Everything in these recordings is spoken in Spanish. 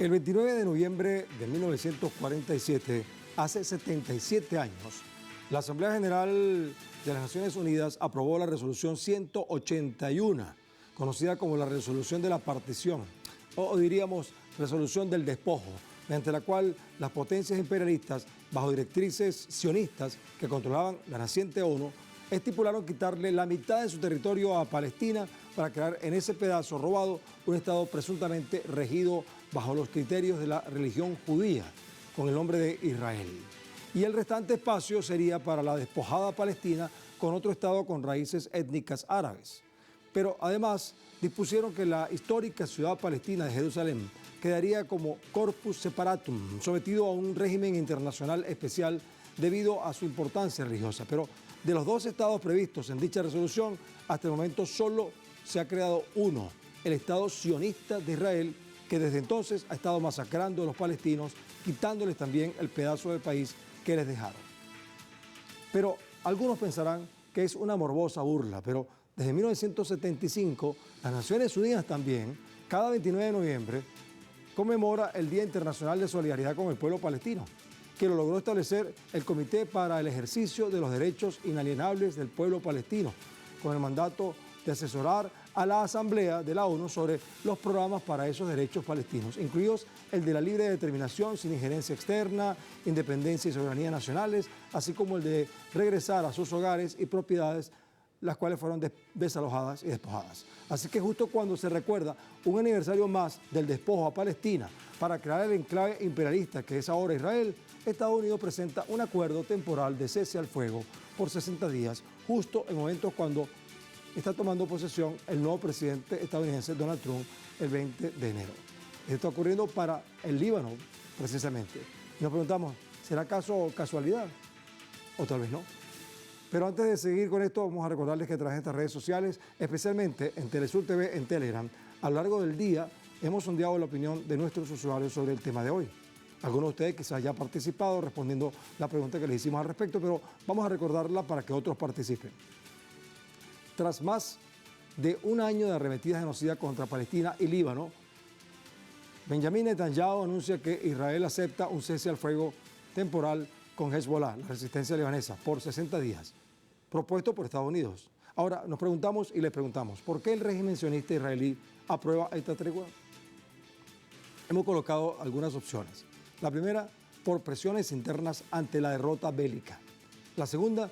El 29 de noviembre de 1947, hace 77 años, la Asamblea General de las Naciones Unidas aprobó la Resolución 181, conocida como la Resolución de la Partición, o diríamos Resolución del Despojo, mediante la cual las potencias imperialistas, bajo directrices sionistas que controlaban la naciente ONU, estipularon quitarle la mitad de su territorio a Palestina para crear en ese pedazo robado un Estado presuntamente regido bajo los criterios de la religión judía, con el nombre de Israel. Y el restante espacio sería para la despojada Palestina con otro Estado con raíces étnicas árabes. Pero además dispusieron que la histórica ciudad palestina de Jerusalén quedaría como corpus separatum, sometido a un régimen internacional especial debido a su importancia religiosa. Pero de los dos estados previstos en dicha resolución, hasta el momento solo se ha creado uno, el Estado sionista de Israel, que desde entonces ha estado masacrando a los palestinos, quitándoles también el pedazo del país que les dejaron. Pero algunos pensarán que es una morbosa burla, pero desde 1975, las Naciones Unidas también, cada 29 de noviembre, conmemora el Día Internacional de Solidaridad con el Pueblo Palestino, que lo logró establecer el Comité para el Ejercicio de los Derechos Inalienables del Pueblo Palestino, con el mandato de asesorar a la Asamblea de la ONU sobre los programas para esos derechos palestinos, incluidos el de la libre determinación sin injerencia externa, independencia y soberanía nacionales, así como el de regresar a sus hogares y propiedades, las cuales fueron desalojadas y despojadas. Así que justo cuando se recuerda un aniversario más del despojo a Palestina para crear el enclave imperialista que es ahora Israel, Estados Unidos presenta un acuerdo temporal de cese al fuego por 60 días, justo en momentos cuando está tomando posesión el nuevo presidente estadounidense Donald Trump el 20 de enero. Esto está ocurriendo para el Líbano, precisamente. Y nos preguntamos, ¿será acaso casualidad? O tal vez no. Pero antes de seguir con esto, vamos a recordarles que a través de estas redes sociales, especialmente en Telesur TV, en Telegram, a lo largo del día hemos sondeado la opinión de nuestros usuarios sobre el tema de hoy. Algunos de ustedes quizás ya han participado respondiendo la pregunta que les hicimos al respecto, pero vamos a recordarla para que otros participen. Tras más de un año de arremetidas genocidas contra Palestina y Líbano, Benjamín Netanyahu anuncia que Israel acepta un cese al fuego temporal con Hezbollah, la resistencia libanesa, por 60 días, propuesto por Estados Unidos. Ahora nos preguntamos y les preguntamos, ¿por qué el régimen sionista israelí aprueba esta tregua? Hemos colocado algunas opciones. La primera, por presiones internas ante la derrota bélica. La segunda,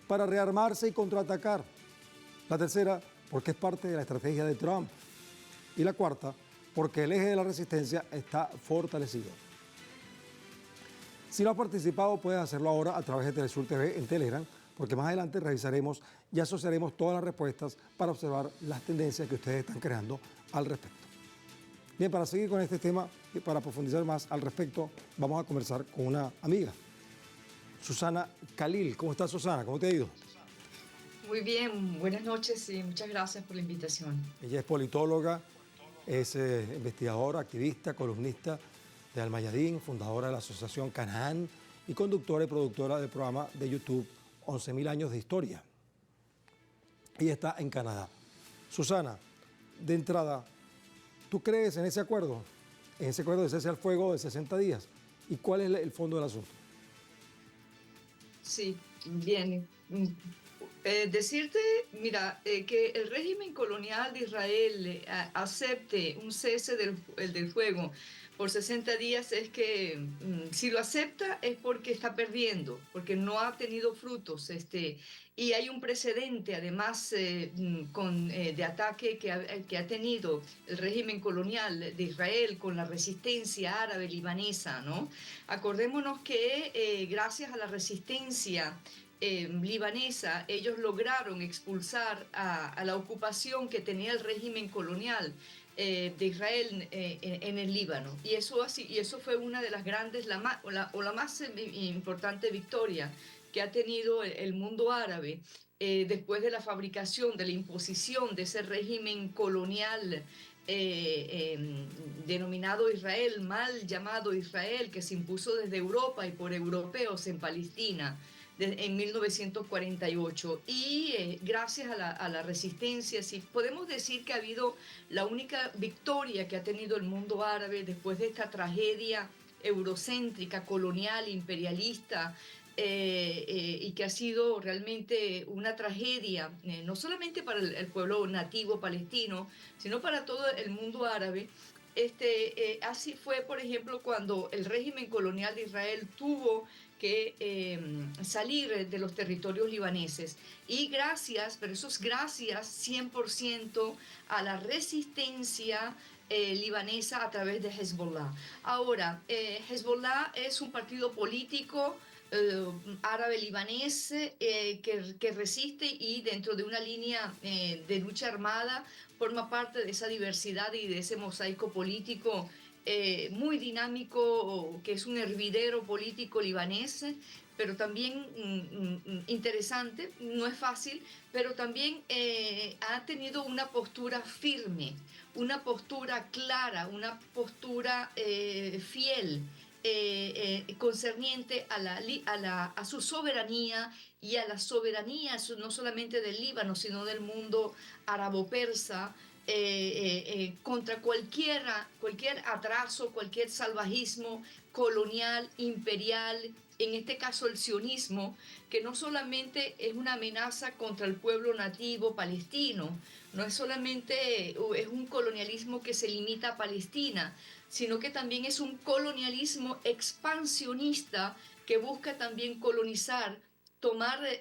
para rearmarse y contraatacar. La tercera, porque es parte de la estrategia de Trump. Y la cuarta, porque el eje de la resistencia está fortalecido. Si no has participado, puedes hacerlo ahora a través de Telesur TV en Telegram, porque más adelante revisaremos y asociaremos todas las respuestas para observar las tendencias que ustedes están creando al respecto. Bien, para seguir con este tema y para profundizar más al respecto, vamos a conversar con una amiga, Susana Khalil. ¿Cómo estás, Susana? ¿Cómo te ha ido? Muy bien, buenas noches y muchas gracias por la invitación. Ella es politóloga, es investigadora, activista, columnista de Al-Mayadin, fundadora de la asociación Canaán y conductora y productora del programa de YouTube 11.000 años de historia. Ella está en Canadá. Susana, de entrada, ¿tú crees en ese acuerdo? En ese acuerdo de cese al fuego de 60 días. ¿Y cuál es el fondo del asunto? Sí, bien. Decirte, mira, que el régimen colonial de Israel acepte un cese del fuego por 60 días es que si lo acepta es porque está perdiendo, porque no ha tenido frutos. Y hay un precedente, además, de ataque que ha tenido el régimen colonial de Israel con la resistencia árabe libanesa, ¿no? Acordémonos que gracias a la resistencia libanesa, ellos lograron expulsar a la ocupación que tenía el régimen colonial de Israel en el Líbano. Y eso fue una de las grandes, la más importante victoria que ha tenido el mundo árabe después de la fabricación, de la imposición de ese régimen colonial denominado Israel, mal llamado Israel, que se impuso desde Europa y por europeos en Palestina. en 1948. Y gracias a la resistencia, sí, podemos decir que ha habido la única victoria que ha tenido el mundo árabe después de esta tragedia eurocéntrica, colonial, imperialista, y que ha sido realmente una tragedia, no solamente para el pueblo nativo palestino, sino para todo el mundo árabe. Así fue, por ejemplo, cuando el régimen colonial de Israel tuvo que salir de los territorios libaneses. Y gracias, pero eso es gracias 100% a la resistencia libanesa a través de Hezbollah. Ahora, Hezbollah es un partido político árabe-libanés que resiste y dentro de una línea de lucha armada forma parte de esa diversidad y de ese mosaico político muy dinámico, que es un hervidero político libanés, pero también interesante, no es fácil, pero también ha tenido una postura firme, una postura clara, una postura fiel, concerniente a su soberanía y a la soberanía no solamente del Líbano, sino del mundo arabo-persa, contra cualquier atraso, cualquier salvajismo colonial, imperial, en este caso el sionismo, que no solamente es una amenaza contra el pueblo nativo palestino, no es solamente es un colonialismo que se limita a Palestina, sino que también es un colonialismo expansionista que busca también colonizar,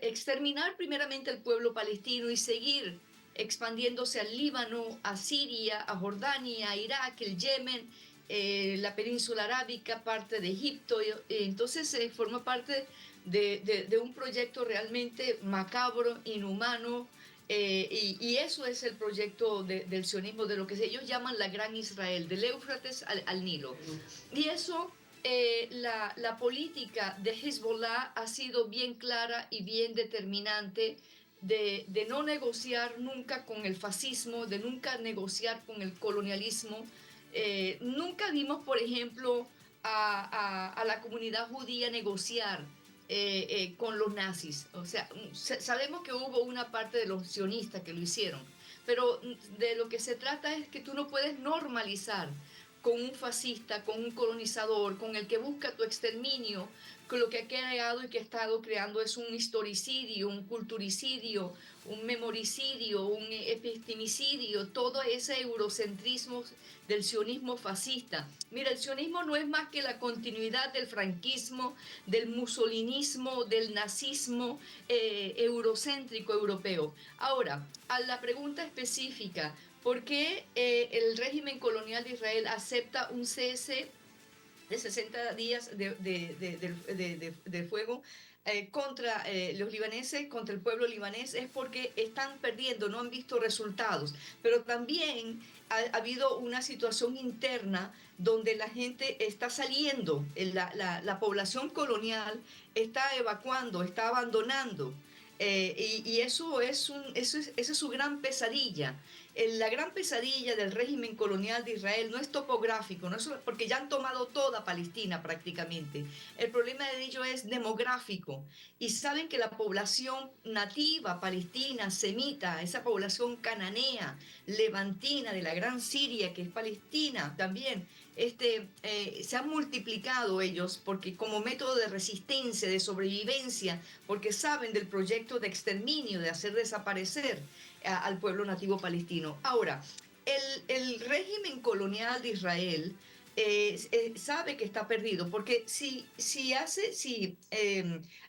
exterminar primeramente al pueblo palestino y seguir expandiéndose al Líbano, a Siria, a Jordania, a Irak, el Yemen, la península arábica, parte de Egipto. Entonces forma parte de un proyecto realmente macabro, inhumano, y eso es el proyecto del sionismo, de lo que ellos llaman la Gran Israel, del Éufrates al Nilo. Y eso, la política de Hezbollah ha sido bien clara y bien determinante de no negociar nunca con el fascismo, de nunca negociar con el colonialismo. Nunca vimos, por ejemplo, a la comunidad judía negociar con los nazis. O sea, sabemos que hubo una parte de los sionistas que lo hicieron, pero de lo que se trata es que tú no puedes normalizar con un fascista, con un colonizador, con el que busca tu exterminio, que lo que ha creado y que ha estado creando es un historicidio, un culturicidio, un memoricidio, un epistemicidio, todo ese eurocentrismo del sionismo fascista. Mira, el sionismo no es más que la continuidad del franquismo, del musolinismo, del nazismo eurocéntrico europeo. Ahora, a la pregunta específica, ¿por qué el régimen colonial de Israel acepta un cese de 60 días de fuego contra los libaneses, contra el pueblo libanés? Es porque están perdiendo, no han visto resultados. Pero también ha habido una situación interna donde la gente está saliendo, la población colonial está evacuando, está abandonando. Y eso esa es su gran pesadilla. La gran pesadilla del régimen colonial de Israel no es topográfico, no es porque ya han tomado toda Palestina prácticamente. El problema de ello es demográfico. Y saben que la población nativa palestina, semita, esa población cananea, levantina de la gran Siria, que es Palestina también, se han multiplicado ellos porque como método de resistencia, de sobrevivencia, porque saben del proyecto de exterminio, de hacer desaparecer al pueblo nativo palestino. Ahora, el régimen colonial de Israel sabe que está perdido, porque si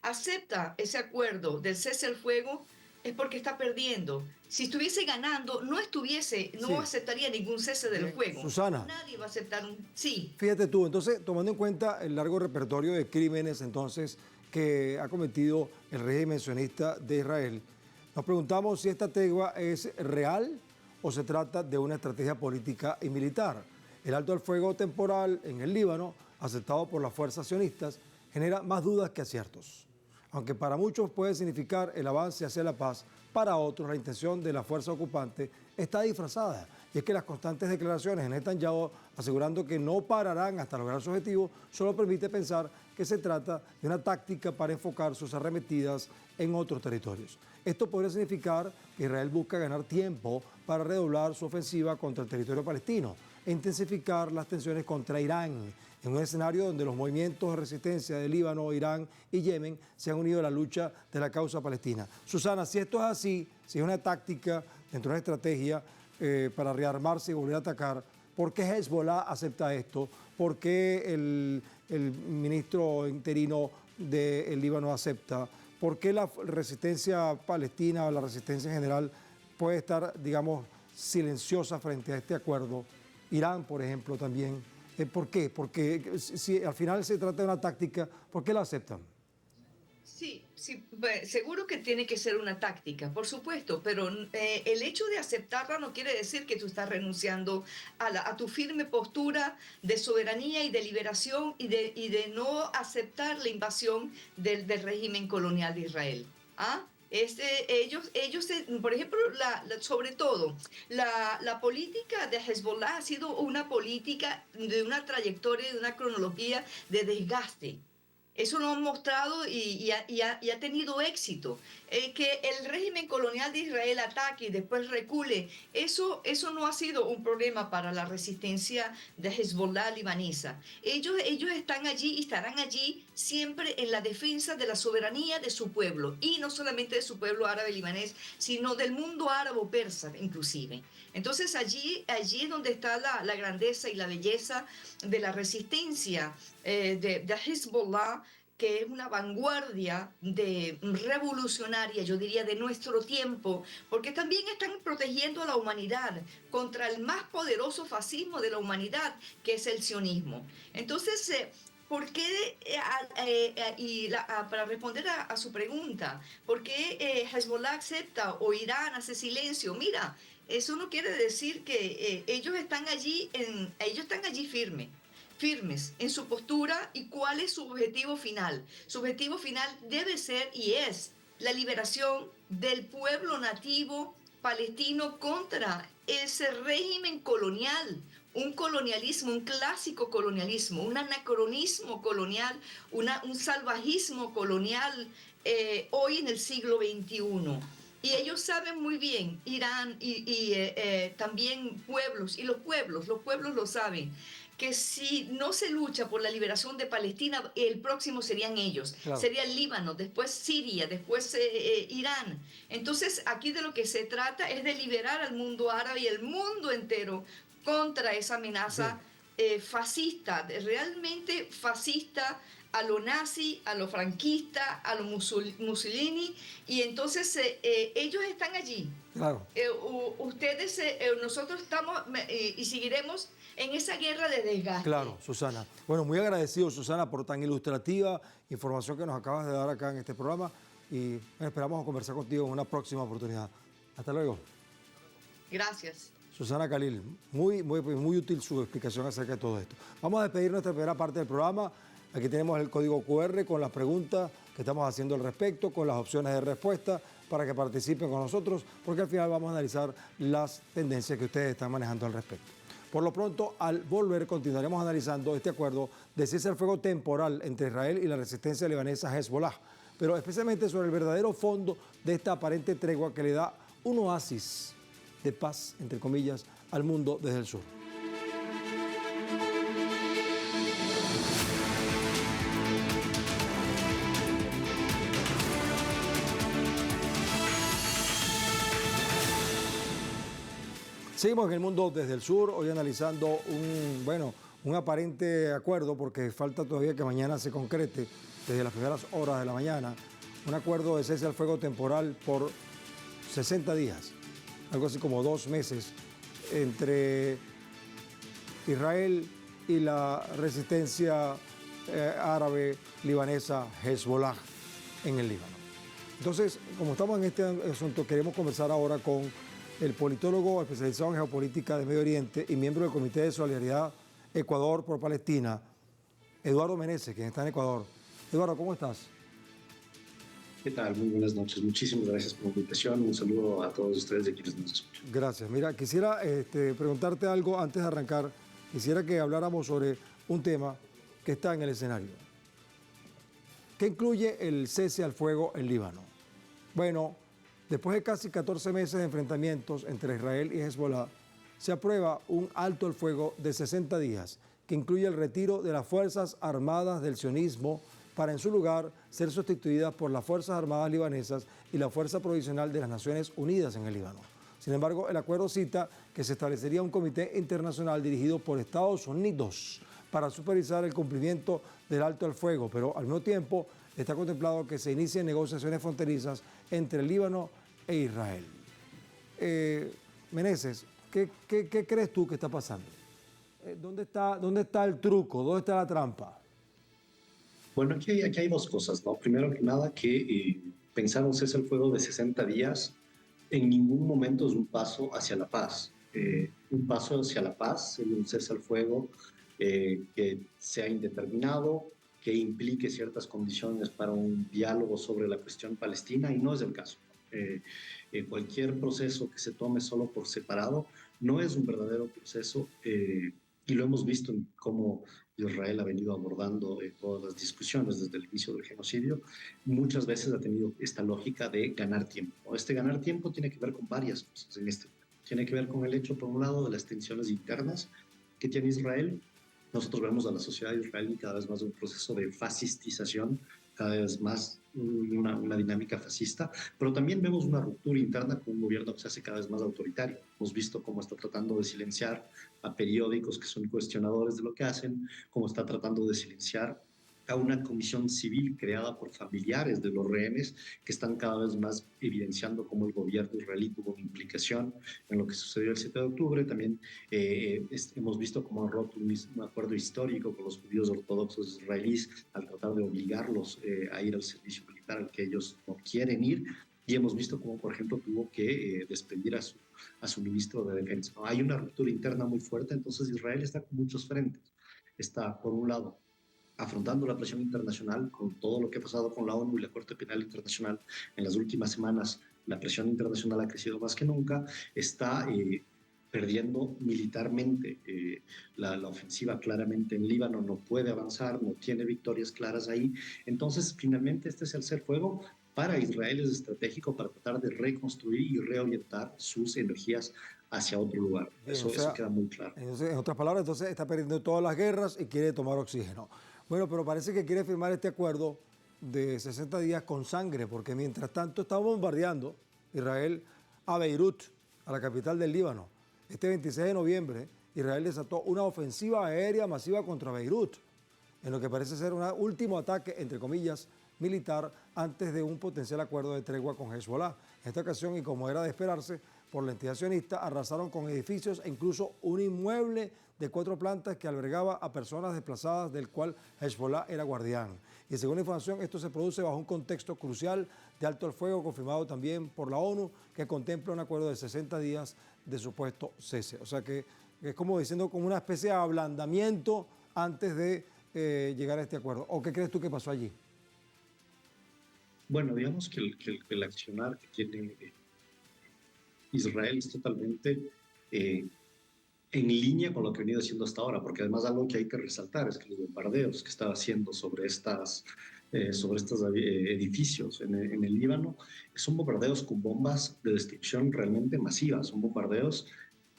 acepta ese acuerdo del cese al fuego, es porque está perdiendo. Si estuviese ganando, no Sí. aceptaría ningún cese del Bien, fuego. Susana. Nadie va a aceptar un sí. Fíjate tú, entonces, tomando en cuenta el largo repertorio de crímenes entonces que ha cometido el régimen sionista de Israel, nos preguntamos si esta tregua es real o se trata de una estrategia política y militar. El alto al fuego temporal en el Líbano, aceptado por las fuerzas sionistas, genera más dudas que aciertos. Aunque para muchos puede significar el avance hacia la paz, para otros la intención de la fuerza ocupante está disfrazada y es que las constantes declaraciones de Netanyahu asegurando que no pararán hasta lograr su objetivo, solo permite pensar que se trata de una táctica para enfocar sus arremetidas en otros territorios. Esto podría significar que Israel busca ganar tiempo para redoblar su ofensiva contra el territorio palestino e intensificar las tensiones contra Irán, en un escenario donde los movimientos de resistencia de Líbano, Irán y Yemen se han unido a la lucha de la causa palestina. Susana, si esto es así, si es una táctica dentro de una estrategia para rearmarse y volver a atacar, ¿por qué Hezbollah acepta esto? ¿Por qué el ministro interino del Líbano acepta? ¿Por qué la resistencia palestina o la resistencia en general puede estar, digamos, silenciosa frente a este acuerdo? Irán, por ejemplo, también. ¿Por qué? Porque si al final se trata de una táctica, ¿por qué la aceptan? Sí, sí, seguro que tiene que ser una táctica, por supuesto, pero el hecho de aceptarla no quiere decir que tú estás renunciando a tu firme postura de soberanía y de liberación y de no aceptar la invasión del régimen colonial de Israel. ¿Ah? Por ejemplo, sobre todo, la política de Hezbollah ha sido una política de una trayectoria, de una cronología de desgaste. Eso lo han mostrado y ha tenido éxito. Que el régimen colonial de Israel ataque y después recule, eso no ha sido un problema para la resistencia de Hezbollah libanesa. Ellos están allí y estarán allí siempre en la defensa de la soberanía de su pueblo, y no solamente de su pueblo árabe libanés, sino del mundo árabe-persa inclusive. Entonces allí es donde está la grandeza y la belleza de la resistencia de Hezbollah, que es una vanguardia revolucionaria, yo diría, de nuestro tiempo, porque también están protegiendo a la humanidad contra el más poderoso fascismo de la humanidad, que es el sionismo. Entonces, ¿por qué, para responder a su pregunta, ¿por qué Hezbollah acepta o Irán hace silencio? Mira, eso no quiere decir que ellos están allí firmes en su postura. ¿Y cuál es su objetivo final? Su objetivo final debe ser y es la liberación del pueblo nativo palestino contra ese régimen colonial, un colonialismo, un clásico colonialismo, un anacronismo colonial, un salvajismo colonial hoy en el siglo XXI. Y ellos saben muy bien, Irán también pueblos, y los pueblos lo saben, que si no se lucha por la liberación de Palestina, el próximo serían ellos. Claro. Sería el Líbano, después Siria, después Irán. Entonces, aquí de lo que se trata es de liberar al mundo árabe y el mundo entero contra esa amenaza fascista, realmente fascista, a lo nazi, a lo franquista, a lo Mussolini, y entonces ellos están allí. Claro. Nosotros estamos y seguiremos en esa guerra de desgaste. Claro, Susana. Bueno, muy agradecido, Susana, por tan ilustrativa información que nos acabas de dar acá en este programa, y esperamos conversar contigo en una próxima oportunidad. Hasta luego. Gracias. Susana Khalil, muy útil su explicación acerca de todo esto. Vamos a despedir nuestra primera parte del programa. Aquí tenemos el código QR con las preguntas que estamos haciendo al respecto, con las opciones de respuesta para que participen con nosotros, porque al final vamos a analizar las tendencias que ustedes están manejando al respecto. Por lo pronto, al volver, continuaremos analizando este acuerdo de cese al fuego temporal entre Israel y la resistencia libanesa Hezbollah, pero especialmente sobre el verdadero fondo de esta aparente tregua que le da un oasis de paz, entre comillas, al mundo desde el sur. Seguimos en el mundo desde el sur, hoy analizando un aparente acuerdo, porque falta todavía que mañana se concrete, desde las primeras horas de la mañana, un acuerdo de cese al fuego temporal por 60 días, algo así como 2 meses, entre Israel y la resistencia árabe libanesa Hezbollah en el Líbano. Entonces, como estamos en este asunto, queremos conversar ahora con el politólogo especializado en geopolítica de Medio Oriente y miembro del Comité de Solidaridad Ecuador por Palestina, Eduardo Meneses, quien está en Ecuador. Eduardo, ¿cómo estás? ¿Qué tal? Muy buenas noches. Muchísimas gracias por la invitación. Un saludo a todos ustedes y a quienes nos escuchan. Gracias. Mira, quisiera preguntarte algo antes de arrancar. Quisiera que habláramos sobre un tema que está en el escenario. ¿Qué incluye el cese al fuego en Líbano? Bueno, después de casi 14 meses de enfrentamientos entre Israel y Hezbollah, se aprueba un alto al fuego de 60 días que incluye el retiro de las Fuerzas Armadas del sionismo para en su lugar ser sustituidas por las Fuerzas Armadas libanesas y la Fuerza Provisional de las Naciones Unidas en el Líbano. Sin embargo, el acuerdo cita que se establecería un comité internacional dirigido por Estados Unidos para supervisar el cumplimiento del alto al fuego, pero al mismo tiempo está contemplado que se inicien negociaciones fronterizas entre el Líbano e Israel. Meneses, ¿qué crees tú que está pasando? ¿Dónde está el truco? ¿Dónde está la trampa? Bueno, aquí hay dos cosas, ¿no? Primero que nada, que pensar un cese al fuego de 60 días en ningún momento es un paso hacia la paz. Un paso hacia la paz, un cese al fuego que sea indeterminado, que implique ciertas condiciones para un diálogo sobre la cuestión palestina, y no es el caso. Cualquier proceso que se tome solo por separado no es un verdadero proceso, y lo hemos visto en cómo Israel ha venido abordando todas las discusiones desde el inicio del genocidio. Muchas veces ha tenido esta lógica de ganar tiempo. Este ganar tiempo tiene que ver con varias cosas en este momento. Tiene que ver con el hecho, por un lado, de las tensiones internas que tiene Israel. Nosotros vemos a la sociedad israelí cada vez más un proceso de fascistización, cada vez más una dinámica fascista, pero también vemos una ruptura interna con un gobierno que se hace cada vez más autoritario. Hemos visto cómo está tratando de silenciar a periódicos que son cuestionadores de lo que hacen, cómo está tratando de silenciar a una comisión civil creada por familiares de los rehenes que están cada vez más evidenciando cómo el gobierno israelí tuvo una implicación en lo que sucedió el 7 de octubre. También hemos visto cómo han roto un acuerdo histórico con los judíos ortodoxos israelíes al tratar de obligarlos a ir al servicio militar al que ellos no quieren ir. Y hemos visto cómo, por ejemplo, tuvo que despedir a su ministro de Defensa. Hay una ruptura interna muy fuerte, entonces Israel está con muchos frentes. Está, por un lado, afrontando la presión internacional con todo lo que ha pasado con la ONU y la Corte Penal Internacional en las últimas semanas. La presión internacional ha crecido más que nunca. Está perdiendo militarmente la ofensiva claramente en Líbano, no puede avanzar, no tiene victorias claras ahí. Entonces, finalmente, este es el cese al fuego. Para Israel es estratégico para tratar de reconstruir y reorientar sus energías hacia otro lugar. Bien, Eso queda muy claro. Entonces, en otras palabras, entonces está perdiendo todas las guerras y quiere tomar oxígeno. Bueno, pero parece que quiere firmar este acuerdo de 60 días con sangre, porque mientras tanto está bombardeando Israel a Beirut, a la capital del Líbano. Este 26 de noviembre, Israel desató una ofensiva aérea masiva contra Beirut, en lo que parece ser un último ataque, entre comillas, militar, antes de un potencial acuerdo de tregua con Hezbollah. En esta ocasión, y como era de esperarse, por la entidad sionista, arrasaron con edificios e incluso un inmueble de 4 plantas que albergaba a personas desplazadas, del cual Hezbollah era guardián. Y según la información, esto se produce bajo un contexto crucial de alto al fuego, confirmado también por la ONU, que contempla un acuerdo de 60 días de supuesto cese. O sea que es como diciendo, como una especie de ablandamiento antes de llegar a este acuerdo. ¿O qué crees tú que pasó allí? Bueno, digamos que el accionar que tiene Israel es totalmente en línea con lo que ha venido haciendo hasta ahora, porque además algo que hay que resaltar es que los bombardeos que estaba haciendo sobre estos edificios en el Líbano son bombardeos con bombas de destrucción realmente masivas, son bombardeos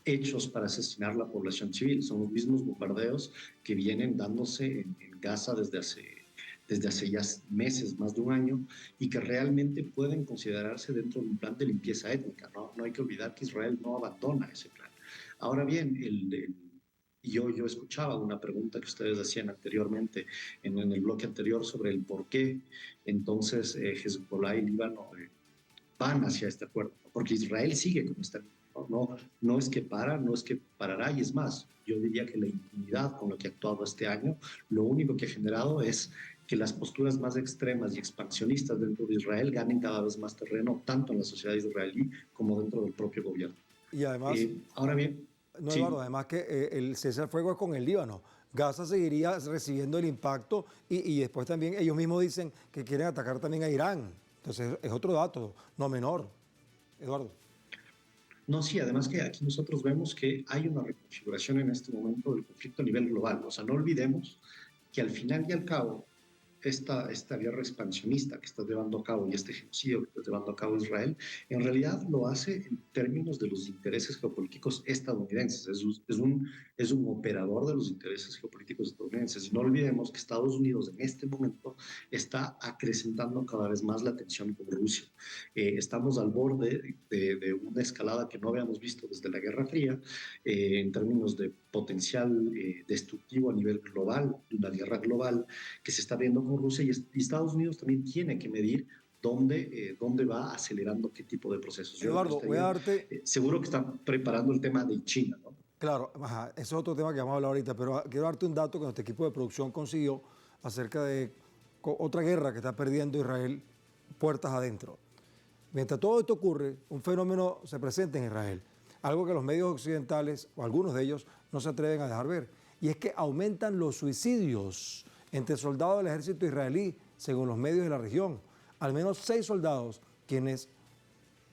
hechos para asesinar la población civil, son los mismos bombardeos que vienen dándose en Gaza desde hace ya meses, más de un año, y que realmente pueden considerarse dentro de un plan de limpieza étnica. No hay que olvidar que Israel no abandona ese plan. Ahora bien, yo escuchaba una pregunta que ustedes hacían anteriormente en el bloque anterior sobre el por qué entonces Hezbollah y Líbano van hacia este acuerdo, porque Israel sigue con esta línea. No es que para, no es que parará, y es más, yo diría que la impunidad con la que ha actuado este año, lo único que ha generado es que las posturas más extremas y expansionistas dentro de Israel ganen cada vez más terreno, tanto en la sociedad israelí como dentro del propio gobierno. Y además, Ahora bien, no, sí. Eduardo, además que el cese al fuego es con el Líbano. Gaza seguiría recibiendo el impacto y después también ellos mismos dicen que quieren atacar también a Irán. Entonces es otro dato, no menor, Eduardo. No, sí, además que aquí nosotros vemos que hay una reconfiguración en este momento del conflicto a nivel global. O sea, no olvidemos que al final y al cabo, esta guerra expansionista que está llevando a cabo y este genocidio que está llevando a cabo Israel, en realidad lo hace en términos de los intereses geopolíticos estadounidenses. Es un operador de los intereses geopolíticos estadounidenses. Y no olvidemos que Estados Unidos en este momento está acrecentando cada vez más la tensión con Rusia. Estamos al borde de una escalada que no habíamos visto desde la Guerra Fría en términos de potencial destructivo a nivel global, de una guerra global que se está viendo con Rusia y Estados Unidos también tiene que medir dónde va acelerando qué tipo de procesos. Eduardo, voy a darte... seguro que están preparando el tema de China, ¿no? Claro, ajá, ese es otro tema que vamos a hablar ahorita, pero quiero darte un dato que nuestro equipo de producción consiguió acerca de otra guerra que está perdiendo Israel puertas adentro. Mientras todo esto ocurre, un fenómeno se presenta en Israel, algo que los medios occidentales, o algunos de ellos, no se atreven a dejar ver, y es que aumentan los suicidios entre soldados del ejército israelí, según los medios de la región. Al menos 6 soldados, quienes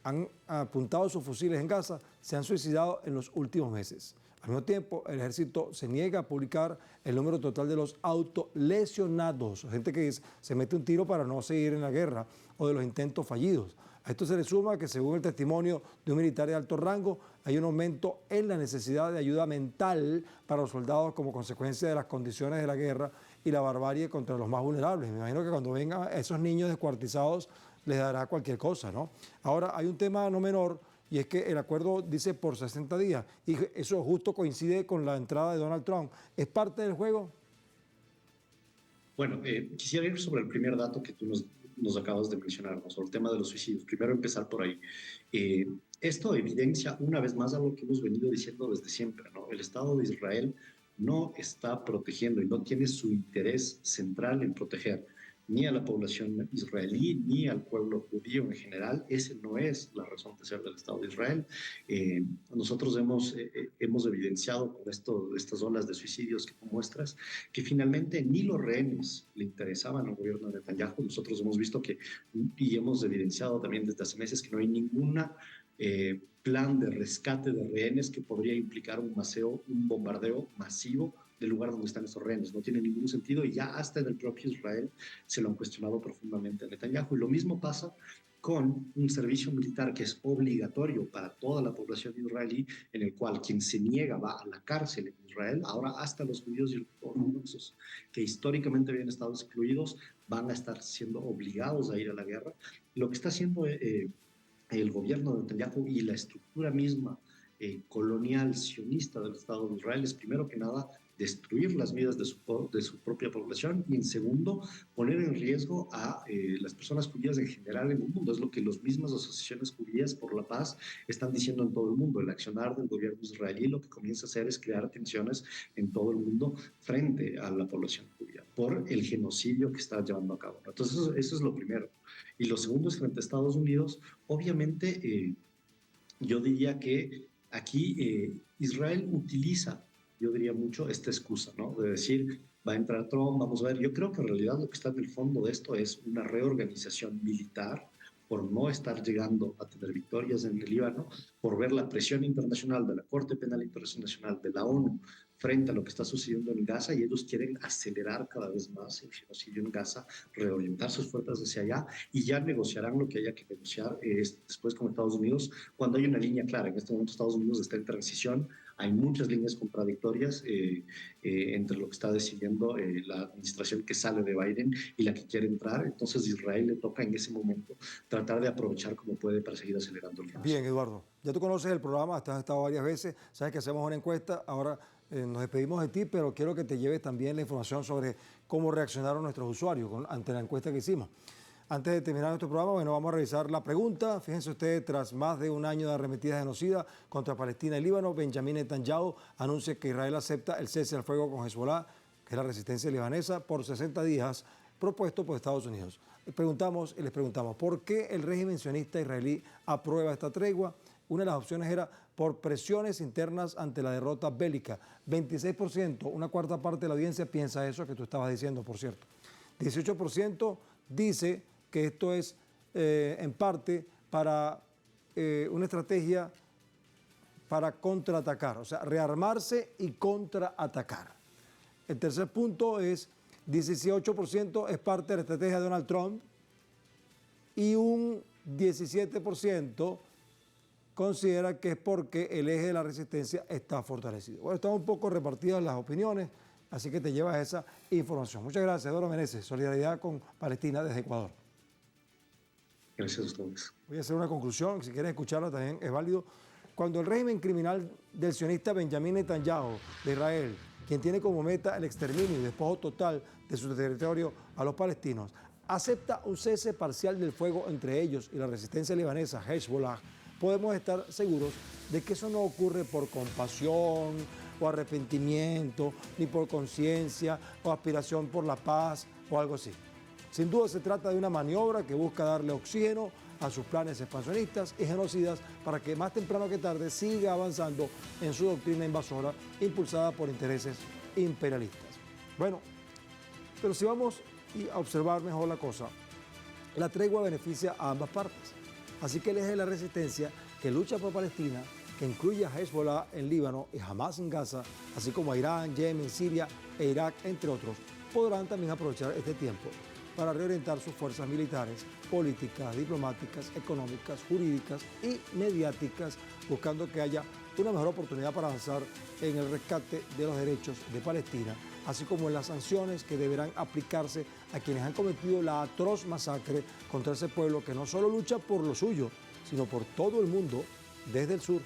han apuntado sus fusiles en Gaza, se han suicidado en los últimos meses. Al mismo tiempo, el ejército se niega a publicar el número total de los autolesionados, gente que se mete un tiro para no seguir en la guerra, o de los intentos fallidos. A esto se le suma que, según el testimonio de un militar de alto rango, hay un aumento en la necesidad de ayuda mental para los soldados como consecuencia de las condiciones de la guerra y la barbarie contra los más vulnerables. Me imagino que cuando vengan esos niños descuartizados les dará cualquier cosa, ¿no? Ahora, hay un tema no menor, y es que el acuerdo dice por 60 días, y eso justo coincide con la entrada de Donald Trump. ¿Es parte del juego? Bueno, quisiera ir sobre el primer dato que tú nos acabas de mencionar, ¿no? Sobre el tema de los suicidios. Primero empezar por ahí. Esto evidencia una vez más algo que hemos venido diciendo desde siempre, ¿no? El Estado de Israel no está protegiendo y no tiene su interés central en proteger ni a la población israelí ni al pueblo judío en general. Esa no es la razón de ser del Estado de Israel. Nosotros hemos evidenciado con estas olas de suicidios que tú muestras que finalmente ni los rehenes le interesaban al gobierno de Netanyahu. Nosotros hemos visto y hemos evidenciado también desde hace meses que no hay ninguna plan de rescate de rehenes que podría implicar un bombardeo masivo del lugar donde están estos rehenes. No tiene ningún sentido y ya hasta en el propio Israel se lo han cuestionado profundamente a Netanyahu. Y lo mismo pasa con un servicio militar que es obligatorio para toda la población israelí, en el cual quien se niega va a la cárcel en Israel. Ahora hasta los judíos y los ortodoxos, que históricamente habían estado excluidos, van a estar siendo obligados a ir a la guerra. Lo que está haciendo el gobierno de Netanyahu y la estructura misma colonial sionista del Estado de Israel es, primero que nada, destruir las vidas de su propia población y, en segundo, poner en riesgo a las personas judías en general en el mundo. Es lo que las mismas asociaciones judías por la paz están diciendo en todo el mundo. El accionar del gobierno israelí lo que comienza a hacer es crear tensiones en todo el mundo frente a la población judía por el genocidio que está llevando a cabo. Entonces, eso es lo primero. Y lo segundo es frente a Estados Unidos. Obviamente, yo diría que aquí Israel utiliza, yo diría mucho, esta excusa, ¿no? De decir, va a entrar Trump, vamos a ver. Yo creo que en realidad lo que está en el fondo de esto es una reorganización militar por no estar llegando a tener victorias en el Líbano, por ver la presión internacional de la Corte Penal Internacional, de la ONU, frente a lo que está sucediendo en Gaza, y ellos quieren acelerar cada vez más el genocidio en Gaza, reorientar sus fuerzas hacia allá, y ya negociarán lo que haya que negociar después con Estados Unidos, cuando hay una línea clara. En este momento Estados Unidos está en transición, hay muchas líneas contradictorias entre lo que está decidiendo la administración que sale de Biden y la que quiere entrar. Entonces Israel le toca en ese momento tratar de aprovechar como puede para seguir acelerando el proceso. Bien, Eduardo, ya tú conoces el programa, has estado varias veces, sabes que hacemos una encuesta, ahora nos despedimos de ti, pero quiero que te lleves también la información sobre cómo reaccionaron nuestros usuarios ante la encuesta que hicimos. Antes de terminar nuestro programa, bueno, vamos a revisar la pregunta. Fíjense ustedes, tras más de un año de arremetidas genocidas contra Palestina y Líbano, Benjamin Netanyahu anuncia que Israel acepta el cese al fuego con Hezbollah, que es la resistencia libanesa, por 60 días, propuesto por Estados Unidos. Les preguntamos, ¿por qué el régimen sionista israelí aprueba esta tregua? Una de las opciones era por presiones internas ante la derrota bélica. 26%, una cuarta parte de la audiencia piensa eso que tú estabas diciendo, por cierto. 18% dice que esto es en parte para una estrategia para contraatacar, o sea, rearmarse y contraatacar. El tercer punto es 18% es parte de la estrategia de Donald Trump y un 17% considera que es porque el eje de la resistencia está fortalecido. Bueno, están un poco repartidas las opiniones, así que te llevas esa información. Muchas gracias, Eduardo Meneses. Solidaridad con Palestina desde Ecuador. Gracias a ustedes. Voy a hacer una conclusión, si quieren escucharla también es válido. Cuando el régimen criminal del sionista Benjamín Netanyahu de Israel, quien tiene como meta el exterminio y despojo total de su territorio a los palestinos, acepta un cese parcial del fuego entre ellos y la resistencia libanesa Hezbollah, podemos estar seguros de que eso no ocurre por compasión o arrepentimiento, ni por conciencia o aspiración por la paz o algo así. Sin duda se trata de una maniobra que busca darle oxígeno a sus planes expansionistas y genocidas para que más temprano que tarde siga avanzando en su doctrina invasora impulsada por intereses imperialistas. Bueno, pero si vamos a observar mejor la cosa, la tregua beneficia a ambas partes. Así que el eje de la resistencia que lucha por Palestina, que incluye a Hezbollah en Líbano y Hamas en Gaza, así como a Irán, Yemen, Siria e Irak, entre otros, podrán también aprovechar este tiempo para reorientar sus fuerzas militares, políticas, diplomáticas, económicas, jurídicas y mediáticas, buscando que haya una mejor oportunidad para avanzar en el rescate de los derechos de Palestina, así como en las sanciones que deberán aplicarse a quienes han cometido la atroz masacre contra ese pueblo que no solo lucha por lo suyo, sino por todo el mundo desde el sur.